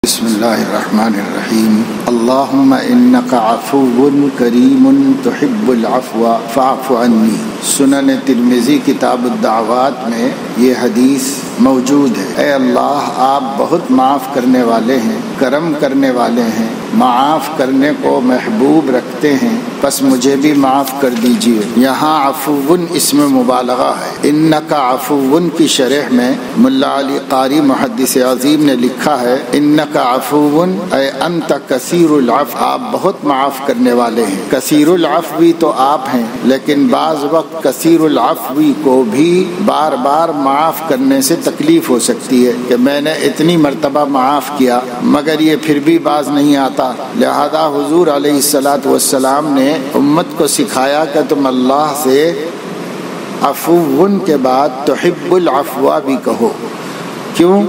بسم اللہ الرحمن الرحیم اللہم انک عفو کریم تحب العفو فاعف عنی۔ سنن ترمذی کتاب الدعوات میں یہ حدیث موجود ہے۔ اے اللہ، آپ بہت معاف کرنے والے ہیں، کرم کرنے والے ہیں، معاف کرنے کو محبوب رکھتے ہیں، پس مجھے بھی معاف کر دیجیے۔ یہاں عفو اسم مبالغہ ہے۔ انک عفو کی شرح میں ملا علی قاری محدث عظیم نے لکھا ہے انک عفو اے انت کثیر العفو، آپ بہت معاف کرنے والے ہیں۔ کثیر العفو تو آپ ہیں، لیکن بعض وقت کثیر العفو کو بھی بار بار معاف کرنے سے تکلیف ہو سکتی ہے کہ میں نے اتنی مرتبہ معاف کیا مگر یہ پھر بھی باز نہیں آتا، لہذا حضور علیہ الصلاۃ والسلام نے امت کو سکھایا کہ تم اللہ سے عفو کے بعد تحب العفو بھی کہو۔ کیوں؟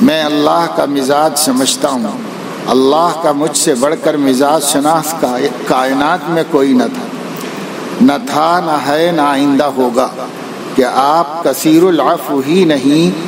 میں اللہ کا مزاج سمجھتا ہوں، اللہ کا مجھ سے بڑھ کر مزاج شناس کائنات میں کوئی نہ تھا، نہ ہے، نہ آئندہ ہوگا کہ آپ کثیر العفو ہی نہیں،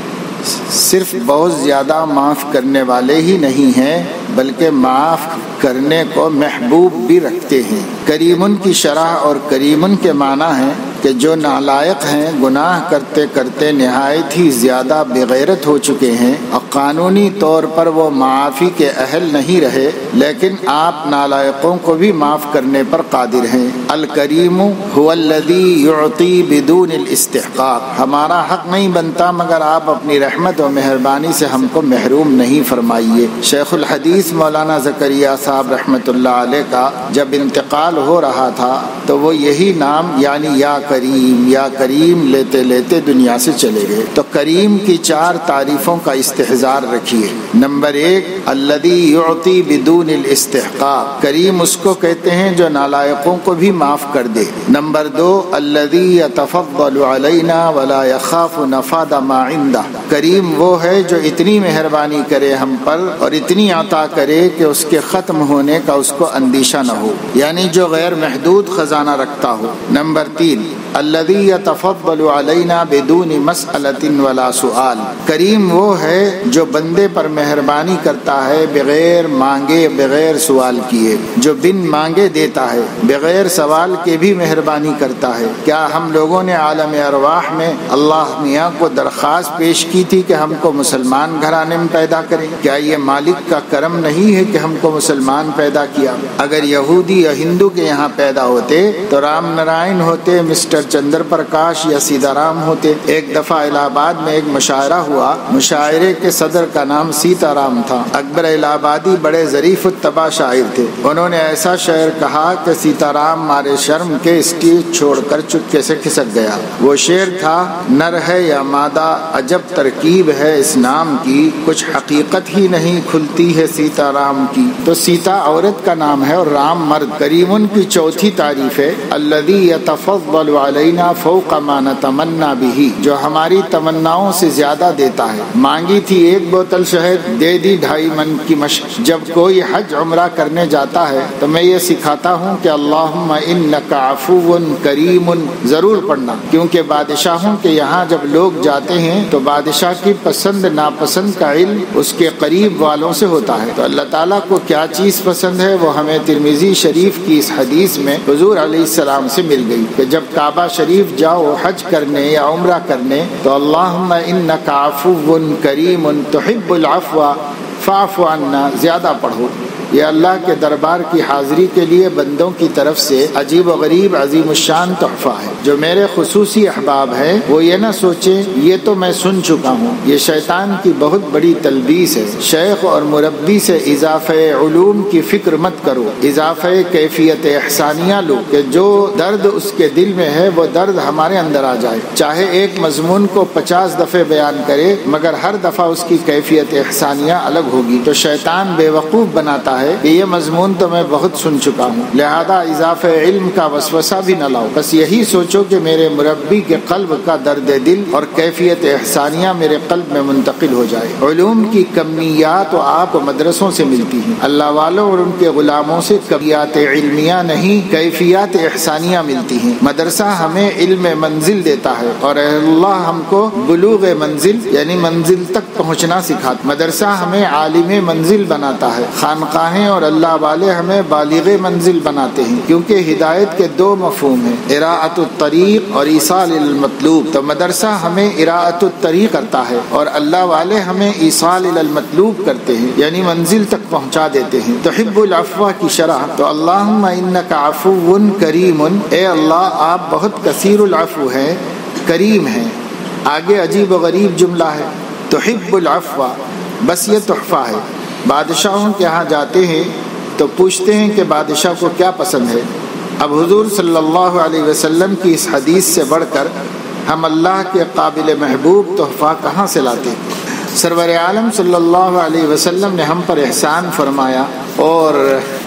صرف بہت زیادہ معاف کرنے والے ہی نہیں ہیں بلکہ معاف کرنے کو محبوب بھی رکھتے ہیں۔ کریمن کی شرح اور کریمن کے معنی ہیں کہ جو نالائق ہیں، گناہ کرتے کرتے نہایت ہی زیادہ بغیرت ہو چکے ہیں اور قانونی طور پر وہ معافی کے اہل نہیں رہے، لیکن آپ نالائقوں کو بھی معاف کرنے پر قادر ہیں۔ الکریم هو الذی یعطی بدون الاستحقاق، ہمارا حق نہیں بنتا مگر آپ اپنی رحمت و مہربانی سے ہم کو محروم نہیں فرمائیے۔ شیخ الحدیث مولانا زکریا صاحب رحمۃ اللہ علیہ کا جب انتقال ہو رہا تھا تو وہ یہی نام یعنی یا کریم لیتے لیتے دنیا سے چلے گئے۔ تو کریم کی 4 تعریفوں کا استحضار رکھیے۔ نمبر 1 الذی یعطی بدون الاستحقاق، کریم اس کو کہتے ہیں جو نالائقوں کو بھی معاف کر دے۔ نمبر 2 الذی یتفضل علینا ولا یخاف نفاد ما عنده، کریم وہ ہے جو اتنی مہربانی کرے ہم پر اور اتنی عطا کرے کہ اس کے ختم ہونے کا اس کو اندیشہ نہ ہو، یعنی جو غیر محدود خزانہ رکھتا ہو۔ نمبر 3 الذی یتفضل علینا بدون مسألۃ ولا سؤال، کریم وہ ہے جو بندے پر مہربانی کرتا ہے بغیر مانگے، بغیر سوال کیے، جو بن مانگے دیتا ہے، بغیر سوال کے بھی مہربانی کرتا ہے۔ کیا ہم لوگوں نے عالم ارواح میں اللہ میاں کو درخواست پیش کی تھی کہ ہم کو مسلمان گھرانے میں پیدا کریں؟ کیا یہ مالک کا کرم نہیں ہے کہ ہم کو مسلمان پیدا کیا؟ اگر یہودی یا ہندو کے یہاں پیدا ہوتے تو رام نارائن ہوتے، مسٹر چندر پرکاش یا سیتا رام ہوتے۔ ایک دفعہ الہ آباد میں ایک مشاعرہ ہوا، مشاعرے کے صدر کا نام سیتا رام تھا۔ اکبر الہ آبادی بڑے ظریف الطبع شاعر تھے، انہوں نے ایسا شعر کہا کہ سیتا رام مارے شرم کے اسٹیج چھوڑ کر چپکے سے کھسک گیا۔ وہ شعر تھا نر ہے یا مادہ عجب ترکیب ہے اس نام کی، کچھ حقیقت ہی نہیں کھلتی ہے سیتا رام کی۔ تو سیتا عورت کا نام ہے اور رام مرد۔ کریمن کی 4تھی تعریف ہے الذی یتفضل علینا فوق ما نتمنى به، جو ہماری تمناؤں سے زیادہ دیتا ہے۔ مانگی تھی 1 بوتل شہد، دے دی 2.5 من کی مشق۔ جب کوئی حج عمرہ کرنے جاتا ہے تو میں یہ سکھاتا ہوں کہ اللہم انک عفو کریم ضرور پڑھنا، کیونکہ بادشاہوں کے یہاں جب لوگ جاتے ہیں تو بادشاہ کی پسند ناپسند کا علم اس کے قریب والوں سے ہوتا ہے۔ تو اللہ تعالیٰ کو کیا چیز پسند ہے وہ ہمیں ترمذی شریف کی اس حدیث میں حضور علیہ السلام سے مل گئی کہ جب کعبہ شریف جاؤ حج کرنے یا عمرہ کرنے تو اللہم انک عفو کریم تحب العفو فاعف عنا زیادہ پڑھو۔ یہ اللہ کے دربار کی حاضری کے لیے بندوں کی طرف سے عجیب و غریب عظیم الشان تحفہ ہے۔ جو میرے خصوصی احباب ہیں وہ یہ نہ سوچیں یہ تو میں سن چکا ہوں، یہ شیطان کی بہت بڑی تلبیس ہے۔ شیخ اور مربی سے اضافہ علوم کی فکر مت کرو، اضافہ کیفیت احسانیہ لو کہ جو درد اس کے دل میں ہے وہ درد ہمارے اندر آ جائے۔ چاہے ایک مضمون کو 50 دفعے بیان کرے مگر ہر دفعہ اس کی کیفیت احسانیہ الگ ہوگی۔ تو شیطان بے وقوف بناتا لگتا ہے کہ یہ مضمون تو میں بہت سن چکا ہوں، لہذا اضافہ علم کا وسوسہ بھی نہ لاؤ، بس یہی سوچو کہ میرے مربی کے قلب کا درد دل اور کیفیت احسانیہ میرے قلب میں منتقل ہو جائے۔ علوم کی کمیات تو آپ کو مدرسوں سے ملتی ہیں، اللہ والوں اور ان کے غلاموں سے کمیات علمیہ نہیں کیفیات احسانیہ ملتی ہیں۔ مدرسہ ہمیں علم منزل دیتا ہے اور اللہ ہم کو بلوغ منزل یعنی منزل تک پہنچنا سکھاتا۔ مدرسہ ہمیں عالم منزل بناتا ہے، خانقاہیں اور اللہ والے ہمیں بالغ منزل بناتے ہیں، کیونکہ ہدایت کے دو مفہوم ہیں، اراءۃ الطریق اور ایصال المطلوب۔ تو مدرسہ ہمیں اراءۃ الطریق کرتا ہے اور اللہ والے ہمیں ایصال المطلوب کرتے ہیں، یعنی منزل تک پہنچا دیتے ہیں۔ تحب العفو کی شرح تو اللہم انک عفو کریم، اے اللہ آپ بہت کثیر العفو ہیں، کریم ہیں۔ آگے عجیب و غریب جملہ ہے، تحب العفو، بس یہ تحفہ ہے۔ بادشاہوں کے ہاں جاتے ہیں تو پوچھتے ہیں کہ بادشاہ کو کیا پسند ہے۔ اب حضور صلی اللہ علیہ وسلم کی اس حدیث سے بڑھ کر ہم اللہ کے قابل محبوب تحفہ کہاں سے لاتے؟ سرور عالم صلی اللہ علیہ وسلم نے ہم پر احسان فرمایا اور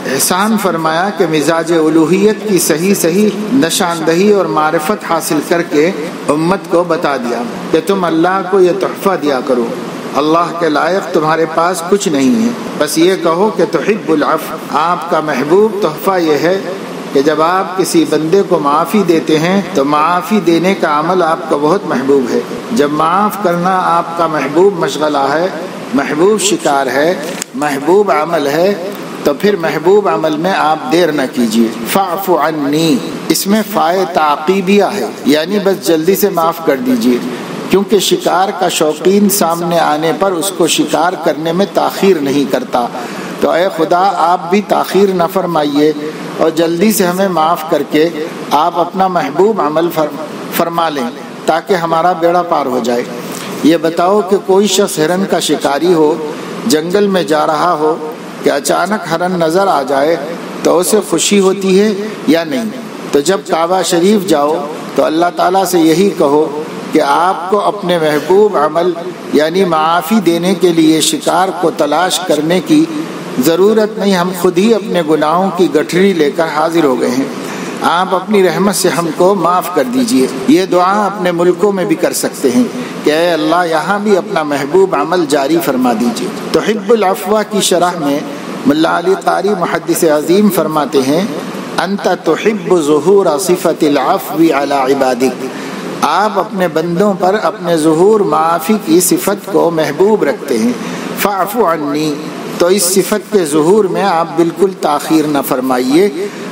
احسان فرمایا کہ مزاج الوہیت کی صحیح نشاندہی اور معرفت حاصل کر کے امت کو بتا دیا کہ تم اللہ کو یہ تحفہ دیا کرو، اللہ کے لائق تمہارے پاس کچھ نہیں ہے، بس یہ کہو کہ تحب العفو، آپ کا محبوب تحفہ یہ ہے کہ جب آپ کسی بندے کو معافی دیتے ہیں تو معافی دینے کا عمل آپ کو بہت محبوب ہے۔ جب معاف کرنا آپ کا محبوب مشغلہ ہے، محبوب شکار ہے، محبوب عمل ہے، تو پھر محبوب عمل میں آپ دیر نہ کیجیے۔ فاعف عنی، اس میں فائے تعقیبیہ ہے، یعنی بس جلدی سے معاف کر دیجیے، کیونکہ شکار کا شوقین سامنے آنے پر اس کو شکار کرنے میں تاخیر نہیں کرتا۔ تو اے خدا آپ بھی تاخیر نہ فرمائیے اور جلدی سے ہمیں معاف کر کے آپ اپنا محبوب عمل فرما لیں تاکہ ہمارا بیڑا پار ہو جائے۔ یہ بتاؤ کہ کوئی شخص ہرن کا شکاری ہو، جنگل میں جا رہا ہو کہ اچانک ہرن نظر آ جائے تو اسے خوشی ہوتی ہے یا نہیں؟ تو جب کعبہ شریف جاؤ تو اللہ تعالیٰ سے یہی کہو کہ آپ کو اپنے محبوب عمل یعنی معافی دینے کے لیے شکار کو تلاش کرنے کی ضرورت نہیں، ہم خود ہی اپنے گناہوں کی گٹھری لے کر حاضر ہو گئے ہیں، آپ اپنی رحمت سے ہم کو معاف کر دیجئے۔ یہ دعا اپنے ملکوں میں بھی کر سکتے ہیں کہ اے اللہ یہاں بھی اپنا محبوب عمل جاری فرما دیجئے۔ تحب العفو کی شرح میں ملا علی قاری محدث عظیم فرماتے ہیں، انت تحب ظہور صفت العفو علی عبادک، آپ اپنے بندوں پر اپنے ظہور معافی کی صفت کو محبوب رکھتے ہیں۔ فاعف عنی، تو اس صفت کے ظہور میں آپ بالکل تاخیر نہ فرمائیے،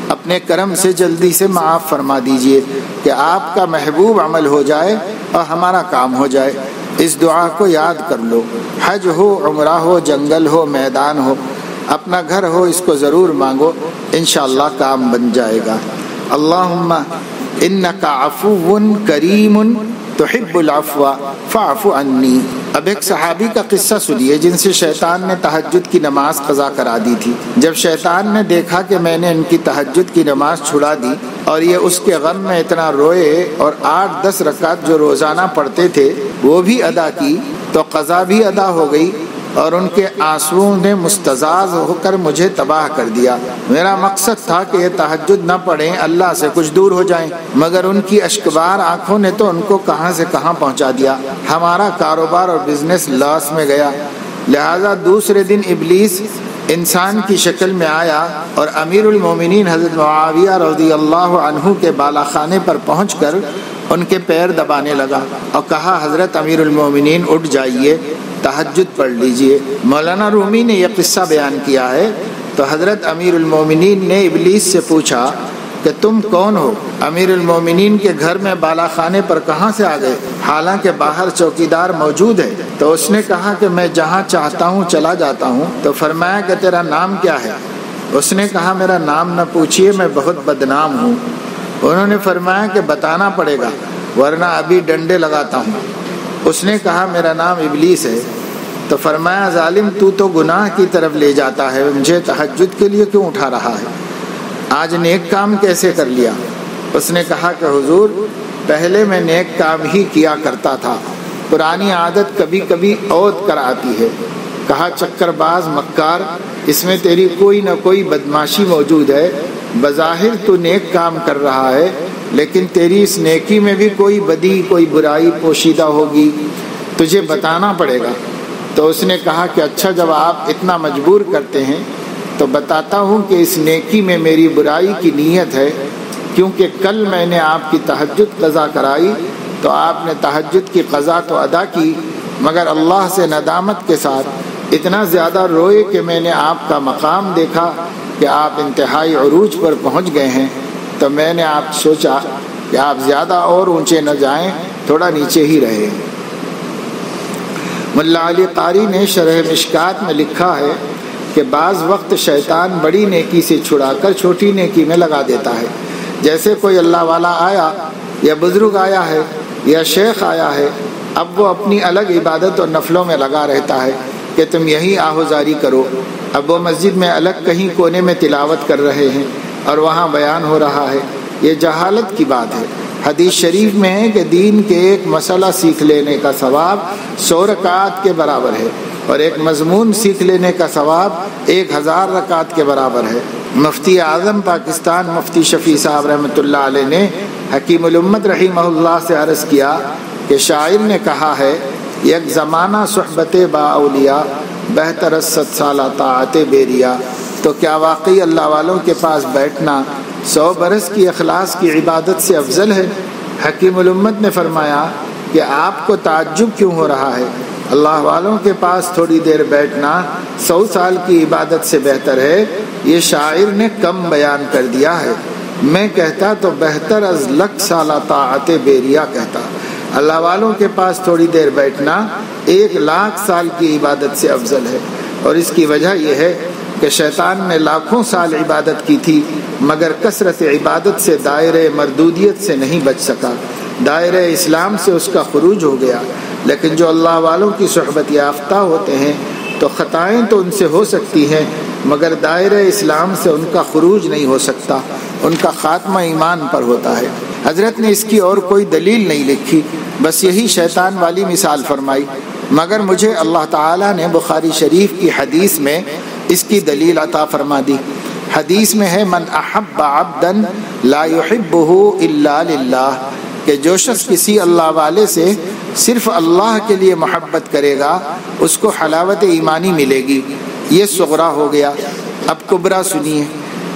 اپنے کرم سے جلدی سے معاف فرما دیجئے کہ آپ کا محبوب عمل ہو جائے اور ہمارا کام ہو جائے۔ اس دعا کو یاد کر لو، حج ہو، عمرہ ہو، جنگل ہو، میدان ہو، اپنا گھر ہو، اس کو ضرور مانگو، انشاءاللہ کام بن جائے گا۔ اللہم انک عفو کریم تحب العفو فاعف عنی۔ اب ایک صحابی کا قصہ سنیے جن سے شیطان نے تہجد کی نماز قضا کرا دی تھی۔ جب شیطان نے دیکھا کہ میں نے ان کی تہجد کی نماز چھڑا دی اور یہ اس کے غم میں اتنا روئے اور 8-10 رکعت جو روزانہ پڑھتے تھے وہ بھی ادا کی، تو قضا بھی ادا ہو گئی اور ان کے آنسوؤں نے مستزاز ہو کر مجھے تباہ کر دیا۔ میرا مقصد تھا کہ یہ تہجد نہ پڑھیں، اللہ سے کچھ دور ہو جائیں، مگر ان کی اشکبار آنکھوں نے تو ان کو کہاں سے کہاں پہنچا دیا۔ ہمارا کاروبار اور بزنس لاس میں گیا۔ لہذا دوسرے دن ابلیس انسان کی شکل میں آیا اور امیر المومنین حضرت معاویہ رضی اللہ عنہ کے بالا خانے پر پہنچ کر ان کے پیر دبانے لگا اور کہا، حضرت امیر المومنین اٹھ جائیے، تہجد پڑھ لیجئے۔ مولانا رومی نے یہ قصہ بیان کیا ہے۔ تو حضرت امیر المومنین نے ابلیس سے پوچھا کہ تم کون ہو؟ امیر المومنین کے گھر میں بالا خانے پر کہاں سے آ گئے، حالانکہ باہر چوکیدار موجود ہے؟ تو اس نے کہا کہ میں جہاں چاہتا ہوں چلا جاتا ہوں۔ تو فرمایا کہ تیرا نام کیا ہے؟ اس نے کہا میرا نام نہ پوچھیے، میں بہت بدنام ہوں۔ انہوں نے فرمایا کہ بتانا پڑے گا ورنہ ابھی ڈنڈے لگاتا ہوں۔ اس نے کہا میرا نام ابلیس ہے۔ تو فرمایا ظالم تو گناہ کی طرف لے جاتا ہے، مجھے تہجد کے لیے کیوں اٹھا رہا ہے؟ آج نیک کام کیسے کر لیا؟ اس نے کہا کہ حضور پہلے میں نیک کام ہی کیا کرتا تھا، پرانی عادت کبھی کبھی عود کر آتی ہے، کہا چکر باز مکار، اس میں تیری کوئی نہ کوئی بدماشی موجود ہے، بظاہر تو نیک کام کر رہا ہے لیکن تیری اس نیکی میں بھی کوئی بدی کوئی برائی پوشیدہ ہوگی، تجھے بتانا پڑے گا۔ تو اس نے کہا کہ اچھا جب آپ اتنا مجبور کرتے ہیں تو بتاتا ہوں کہ اس نیکی میں میری برائی کی نیت ہے، کیونکہ کل میں نے آپ کی تہجد قضا کرائی تو آپ نے تہجد کی قضا تو ادا کی مگر اللہ سے ندامت کے ساتھ اتنا زیادہ روئے کہ میں نے آپ کا مقام دیکھا کہ آپ انتہائی عروج پر پہنچ گئے ہیں، تو میں نے آپ سوچا کہ آپ زیادہ اور اونچے نہ جائیں، تھوڑا نیچے ہی رہے۔ ملا علی قاری نے شرح مشکات میں لکھا ہے کہ بعض وقت شیطان بڑی نیکی سے چھڑا کر چھوٹی نیکی میں لگا دیتا ہے، جیسے کوئی اللہ والا آیا یا بزرگ آیا ہے یا شیخ آیا ہے، اب وہ اپنی الگ عبادت اور نفلوں میں لگا رہتا ہے کہ تم یہی آہوزاری کرو، اب وہ مسجد میں الگ کہیں کونے میں تلاوت کر رہے ہیں اور وہاں بیان ہو رہا ہے، یہ جہالت کی بات ہے۔ حدیث شریف میں ہے کہ دین کے ایک مسئلہ سیکھ لینے کا ثواب 100 رکعات کے برابر ہے اور ایک مضمون سیکھ لینے کا ثواب 1000 رکعات کے برابر ہے۔ مفتی اعظم پاکستان مفتی شفیع صاحب رحمۃ اللہ علیہ نے حکیم الامت رحمہ اللہ سے عرض کیا کہ شاعر نے کہا ہے، یک زمانہ صحبت با اولیاء بہتر از 100 سالہ طاعت بیریا، تو کیا واقعی اللہ والوں کے پاس بیٹھنا 100 برس کی اخلاص کی عبادت سے افضل ہے؟ حکیم الامت نے فرمایا کہ آپ کو تعجب کیوں ہو رہا ہے؟ اللہ والوں کے پاس تھوڑی دیر بیٹھنا 100 سال کی عبادت سے بہتر ہے، یہ شاعر نے کم بیان کر دیا ہے، میں کہتا تو بہتر از 100 سالہ طاعت بیریا کہتا۔ اللہ والوں کے پاس تھوڑی دیر بیٹھنا 1,00,000 سال کی عبادت سے افضل ہے، اور اس کی وجہ یہ ہے کہ شیطان نے لاکھوں سال عبادت کی تھی مگر کثرت عبادت سے دائرہ مردودیت سے نہیں بچ سکا، دائرہ اسلام سے اس کا خروج ہو گیا۔ لیکن جو اللہ والوں کی صحبت یافتہ ہوتے ہیں تو خطائیں تو ان سے ہو سکتی ہیں مگر دائرہ اسلام سے ان کا خروج نہیں ہو سکتا، ان کا خاتمہ ایمان پر ہوتا ہے۔ حضرت نے اس کی اور کوئی دلیل نہیں لکھی، بس یہی شیطان والی مثال فرمائی، مگر مجھے اللہ تعالیٰ نے بخاری شریف کی حدیث میں اس کی دلیل عطا فرما دی۔ حدیث میں ہے من احب عبدا لا يحبه الا للہ، کہ جو شخص کسی اللہ والے سے صرف اللہ کے لیے محبت کرے گا اس کو حلاوت ایمانی ملے گی۔ یہ صغرا ہو گیا، اب کبرا سنیے،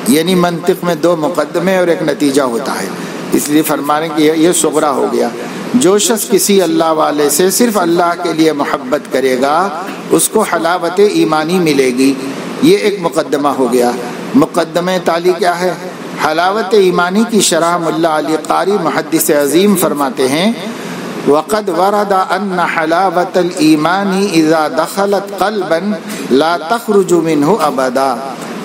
یعنی منطق میں 2 مقدمے اور ایک نتیجہ ہوتا ہے، اس لیے فرمانے کہ یہ صغرا ہو گیا۔ جو شخص کسی اللہ والے سے صرف اللہ کے لیے محبت کرے گا اس کو حلاوت ایمانی ملے گی، یہ ایک مقدمہ ہو گیا۔ مقدمہ تالی کیا ہے؟ حلاوت ایمانی کی شرح ملا علی قاری محدث عظیم فرماتے ہیں وقد ورد ان حلاوت الایمان اذا دخلت قلبا لا تخرج منه ابدا،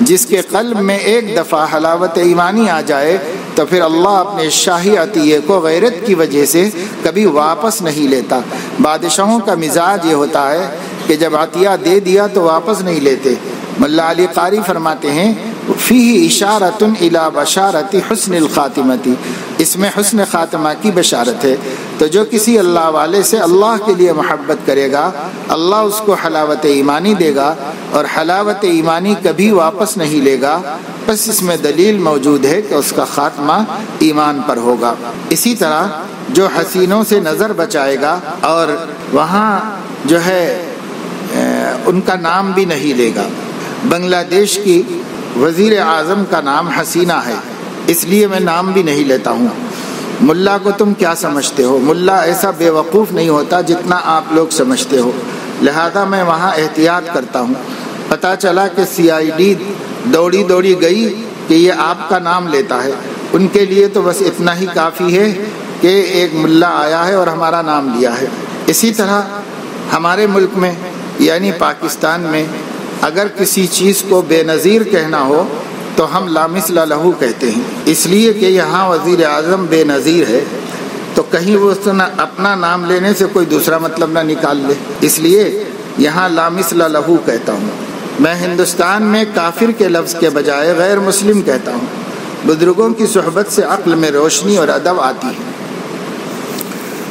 جس کے قلب میں ایک دفعہ حلاوت ایمانی آ جائے تو پھر اللہ اپنے شاہی عطیے کو غیرت کی وجہ سے کبھی واپس نہیں لیتا۔ بادشاہوں کا مزاج یہ ہوتا ہے کہ جب عطیہ دے دیا تو واپس نہیں لیتے۔ ملا علی قاری فرماتے ہیں فیہ اشارۃ الی بشارۃ حسن الخاتمۃ، اس میں حسن خاتمہ کی بشارت ہے۔ تو جو کسی اللہ والے سے اللہ کے لیے محبت کرے گا اللہ اس کو حلاوت ایمانی دے گا اور حلاوت ایمانی کبھی واپس نہیں لے گا، بس اس میں دلیل موجود ہے کہ اس کا خاتمہ ایمان پر ہوگا۔ اسی طرح جو حسینوں سے نظر بچائے گا اور وہاں جو ہے ان کا نام بھی نہیں لے گا۔ بنگلہ دیش کی وزیر اعظم کا نام حسینہ ہے، اس لیے میں نام بھی نہیں لیتا ہوں۔ ملا کو تم کیا سمجھتے ہو؟ ملا ایسا بے وقوف نہیں ہوتا جتنا آپ لوگ سمجھتے ہو، لہذا میں وہاں احتیاط کرتا ہوں۔ پتہ چلا کہ CID دوڑی دوڑی گئی کہ یہ آپ کا نام لیتا ہے، ان کے لیے تو بس اتنا ہی کافی ہے کہ ایک ملا آیا ہے اور ہمارا نام لیا ہے۔ اسی طرح ہمارے ملک میں یعنی پاکستان میں اگر کسی چیز کو بے نظیر کہنا ہو تو ہم لا مثل لہو کہتے ہیں، اس لیے کہ یہاں وزیر اعظم بے نظیر ہے تو کہیں وہ اپنا نام لینے سے کوئی دوسرا مطلب نہ نکال لے، اس لیے یہاں لا مثل لہو کہتا ہوں۔ میں ہندوستان میں کافر کے لفظ کے بجائے غیر مسلم کہتا ہوں۔ بزرگوں کی صحبت سے عقل میں روشنی اور ادب آتی ہے۔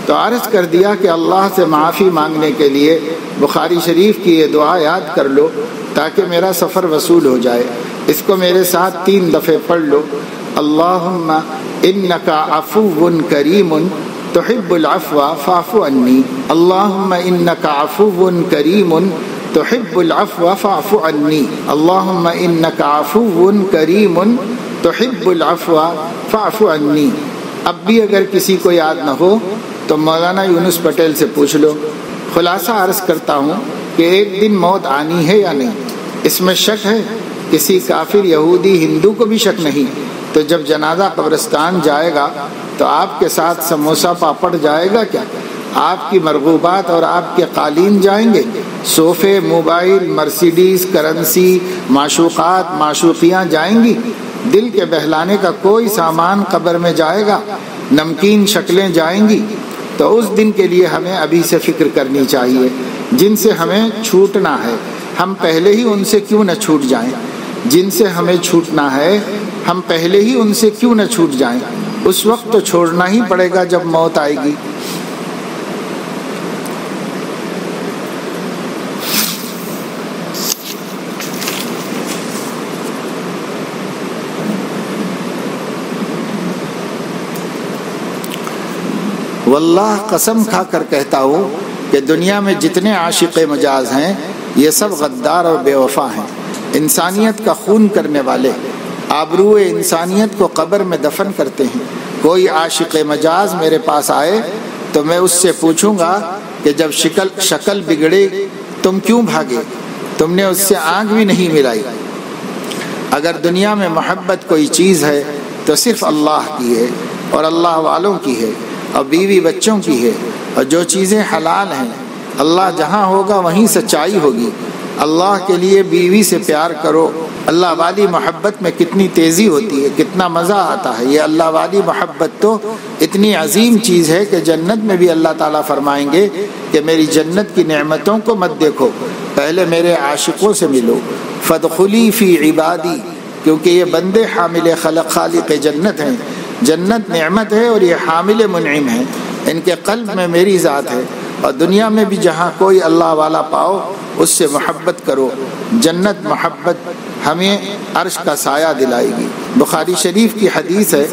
تو عرض کر دیا کہ اللہ سے معافی مانگنے کے لیے بخاری شریف کی یہ دعا یاد کر لو تاکہ میرا سفر وصول ہو جائے. اس کو میرے ساتھ 3 دفعے پڑھ لو. اللہم انکا عفو کریم تحب العفو فاعف عنی. اللہم انکا عفو کریم تحب العفو فاعف عنی. اللہم انکا عفو کریم تحب العفو فاعف عنی. اب بھی اگر کسی کو یاد نہ ہو تو مولانا یونس پٹیل سے پوچھ لو. خلاصہ عرض کرتا ہوں کہ ایک دن موت آنی ہے یا نہیں، اس میں شک ہے؟ کسی کافر یہودی ہندو کو بھی شک نہیں. تو جب جنازہ قبرستان جائے گا تو آپ کے ساتھ سموسہ پاپڑ جائے گا کیا؟ آپ کی مرغوبات اور آپ کے قالین جائیں گے؟ صوفے، موبائل، مرسیڈیز، کرنسی، معشوقات، معشوقیاں جائیں گی؟ دل کے بہلانے کا کوئی سامان قبر میں جائے گا؟ نمکین شکلیں جائیں گی؟ تو اس دن کے لیے ہمیں ابھی سے فکر کرنی چاہیے. جن سے ہمیں چھوٹنا ہے ہم پہلے ہی ان سے کیوں نہ چھوٹ جائیں. جن سے ہمیں چھوٹنا ہے ہم پہلے ہی ان سے کیوں نہ چھوٹ جائیں. اس وقت تو چھوڑنا ہی پڑے گا جب موت آئے گی. واللہ قسم کھا کر کہتا ہوں کہ دنیا میں جتنے عاشق مجاز ہیں یہ سب غدار اور بے وفا ہیں، انسانیت کا خون کرنے والے، آبرو انسانیت کو قبر میں دفن کرتے ہیں. کوئی عاشق مجاز میرے پاس آئے تو میں اس سے پوچھوں گا کہ جب شکل بگڑے تم کیوں بھاگے؟ تم نے اس سے آنکھ بھی نہیں ملائی. اگر دنیا میں محبت کوئی چیز ہے تو صرف اللہ کی ہے اور اللہ والوں کی ہے اور بیوی بچوں کی ہے. اور جو چیزیں حلال ہیں اللہ جہاں ہوگا وہیں سچائی ہوگی. اللہ کے لیے بیوی سے پیار کرو. اللہ والی محبت میں کتنی تیزی ہوتی ہے، کتنا مزہ آتا ہے. یہ اللہ والی محبت تو اتنی عظیم چیز ہے کہ جنت میں بھی اللہ تعالیٰ فرمائیں گے کہ میری جنت کی نعمتوں کو مت دیکھو، پہلے میرے عاشقوں سے ملو. فادخلی فی عبادی، کیونکہ یہ بندے حامل خالق جنت ہیں. جنت نعمت ہے اور یہ حامل منعم ہے. ان کے قلب میں میری ذات ہے. اور دنیا میں بھی جہاں کوئی اللہ والا پاؤ اس سے محبت کرو. جنت محبت ہمیں عرش کا سایہ دلائے گی. بخاری شریف کی حدیث ہے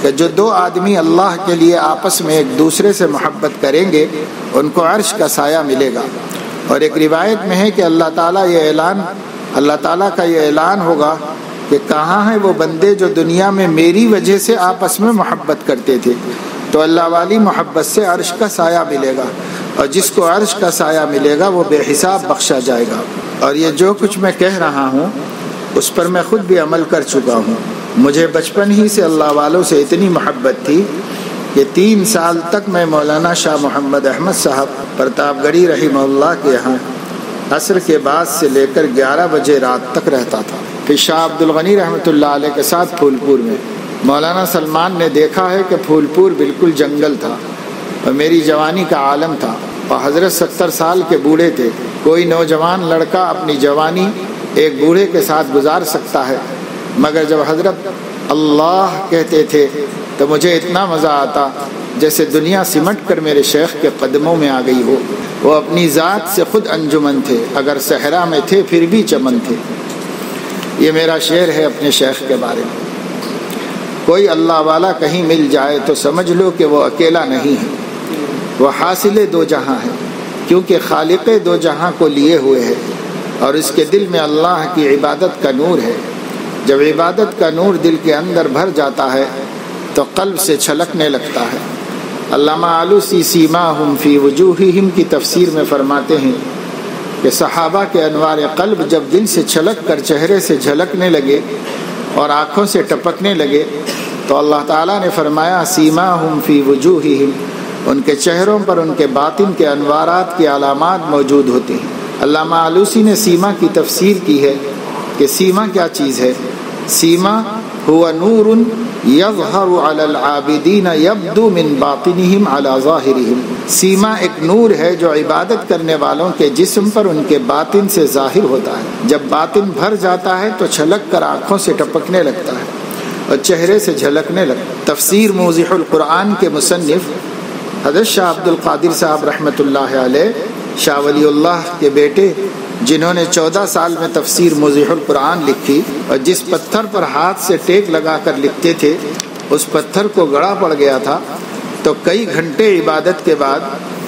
کہ جو 2 آدمی اللہ کے لیے آپس میں ایک دوسرے سے محبت کریں گے ان کو عرش کا سایہ ملے گا. اور ایک روایت میں ہے کہ اللہ تعالیٰ کا یہ اعلان ہوگا کہ کہاں ہیں وہ بندے جو دنیا میں میری وجہ سے آپس میں محبت کرتے تھے. تو اللہ والی محبت سے عرش کا سایہ ملے گا اور جس کو عرش کا سایہ ملے گا وہ بے حساب بخشا جائے گا. اور یہ جو کچھ میں کہہ رہا ہوں اس پر میں خود بھی عمل کر چکا ہوں. مجھے بچپن ہی سے اللہ والوں سے اتنی محبت تھی کہ 3 سال تک میں مولانا شاہ محمد احمد صاحب پرتاپ گڑھی رحمہ اللہ کے یہاں عصر کے بعد سے لے کر 11 بجے رات تک رہتا تھا. پھر شاہ عبد الغنی رحمۃ اللہ علیہ کے ساتھ پھولپور میں. مولانا سلمان نے دیکھا ہے کہ پھولپور بالکل جنگل تھا اور میری جوانی کا عالم تھا اور حضرت 70 سال کے بوڑھے تھے. کوئی نوجوان لڑکا اپنی جوانی ایک بوڑھے کے ساتھ گزار سکتا ہے، مگر جب حضرت اللہ کہتے تھے تو مجھے اتنا مزہ آتا جیسے دنیا سمٹ کر میرے شیخ کے قدموں میں آ گئی ہو. وہ اپنی ذات سے خود انجمن تھے، اگر صحرا میں تھے پھر بھی چمن تھے. یہ میرا شعر ہے اپنے شیخ کے بارے میں. کوئی اللہ والا کہیں مل جائے تو سمجھ لو کہ وہ اکیلا نہیں ہے، وہ حاصل 2 جہاں ہے، کیونکہ خالق 2 جہاں کو لیے ہوئے ہے اور اس کے دل میں اللہ کی عبادت کا نور ہے. جب عبادت کا نور دل کے اندر بھر جاتا ہے تو قلب سے چھلکنے لگتا ہے. علامہ آلوسی سیماہم فی وجوہہم کی تفسیر میں فرماتے ہیں کہ صحابہ کے انوار قلب جب دل سے چھلک کر چہرے سے جھلکنے لگے اور آنکھوں سے ٹپکنے لگے تو اللہ تعالیٰ نے فرمایا سیماہم فی وجوہہم، ان کے چہروں پر ان کے باطن کے انوارات کی علامات موجود ہوتی ہیں. علامہ آلوسی نے سیما کی تفسیر کی ہے کہ سیما کیا چیز ہے. سیما ہوا نور یظہر علی العابدین یبدو من باطنہم علی ظاہرہم. سیما ایک نور ہے جو عبادت کرنے والوں کے جسم پر ان کے باطن سے ظاہر ہوتا ہے. جب باطن بھر جاتا ہے تو چھلک کر آنکھوں سے ٹپکنے لگتا ہے اور چہرے سے جھلکنے لگتا ہے. تفسیر موضح القرآن کے مصنف حضرت شاہ عبد القادر صاحب رحمۃ اللہ علیہ، شاہ ولی اللہ کے بیٹے، جنہوں نے 14 سال میں تفسیر موضح القرآن لکھی، اور جس پتھر پر ہاتھ سے ٹیک لگا کر لکھتے تھے اس پتھر کو گڑا پڑ گیا تھا، تو کئی گھنٹے عبادت کے بعد